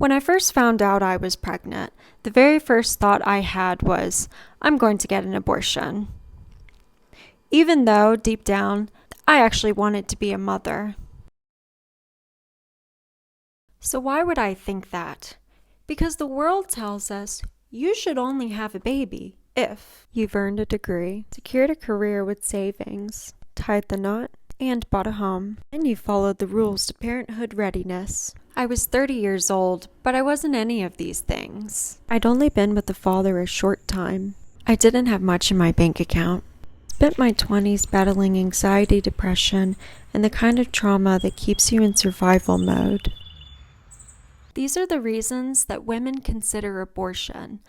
When I first found out I was pregnant, the very first thought I had was, I'm going to get an abortion. Even though, deep down, I actually wanted to be a mother. So why would I think that? Because the world tells us you should only have a baby if you've earned a degree, secured a career with savings, tied the knot, and bought a home, and you followed the rules to parenthood readiness. I was 30 years old, but I wasn't any of these things. I'd only been with the father a short time. I didn't have much in my bank account. Spent my 20s battling anxiety, depression, and the kind of trauma that keeps you in survival mode. These are the reasons that women consider abortion,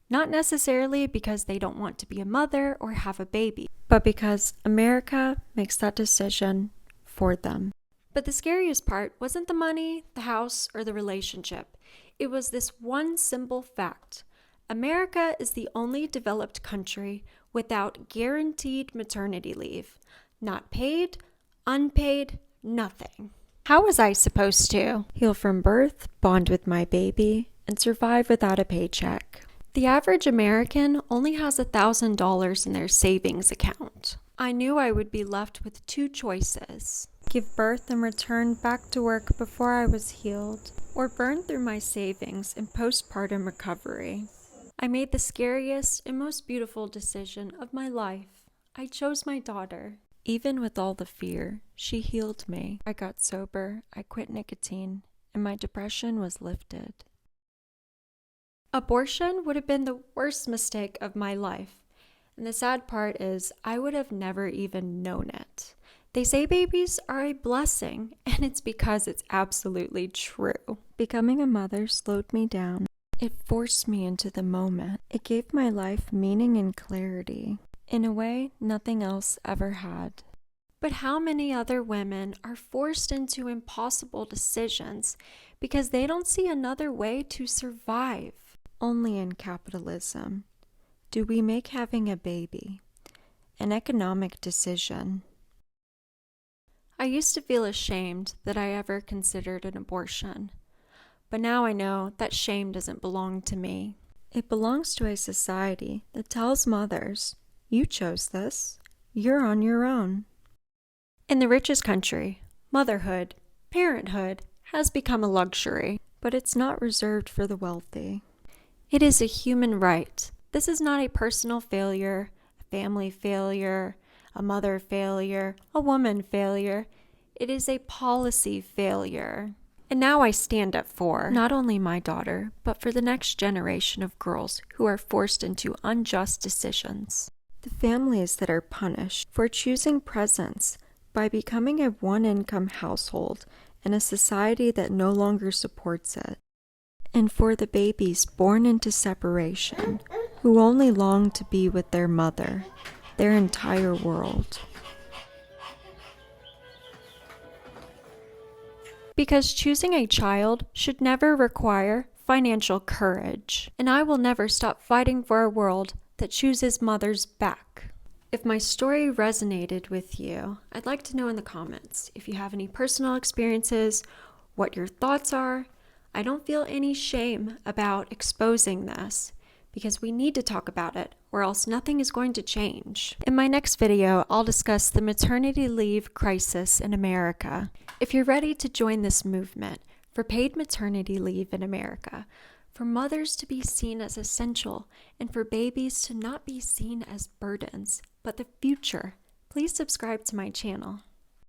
not necessarily because they don't want to be a mother or have a baby, but because America makes that decision for them. But the scariest part wasn't the money, the house, or the relationship. It was this one simple fact. America is the only developed country without guaranteed maternity leave. Not paid, unpaid, nothing. How was I supposed to heal from birth, bond with my baby, and survive without a paycheck? The average American only has $1,000 in their savings account. I knew I would be left with two choices: give birth and return back to work before I was healed, or burn through my savings in postpartum recovery. I made the scariest and most beautiful decision of my life. I chose my daughter. Even with all the fear, she healed me. I got sober, I quit nicotine, and my depression was lifted. Abortion would have been the worst mistake of my life. And the sad part is, I would have never even known it. They say babies are a blessing, and it's because it's absolutely true. Becoming a mother slowed me down. It forced me into the moment. It gave my life meaning and clarity, in a way nothing else ever had. But how many other women are forced into impossible decisions because they don't see another way to survive? Only in capitalism do we make having a baby an economic decision. I used to feel ashamed that I ever considered an abortion, but now I know that shame doesn't belong to me. It belongs to a society that tells mothers, you chose this, you're on your own. In the richest country, motherhood, parenthood has become a luxury, but it's not reserved for the wealthy. It is a human right. This is not a personal failure, a family failure, a mother failure, a woman failure. It is a policy failure. And now I stand up for not only my daughter, but for the next generation of girls who are forced into unjust decisions. The families that are punished for choosing presence by becoming a one-income household in a society that no longer supports it. And for the babies born into separation, who only long to be with their mother, their entire world. Because choosing a child should never require financial courage, and I will never stop fighting for a world that chooses mothers back. If my story resonated with you, I'd like to know in the comments if you have any personal experiences, what your thoughts are. I don't feel any shame about exposing this because we need to talk about it or else nothing is going to change. In my next video, I'll discuss the maternity leave crisis in America. If you're ready to join this movement for paid maternity leave in America, for mothers to be seen as essential and for babies to not be seen as burdens, but the future, please subscribe to my channel.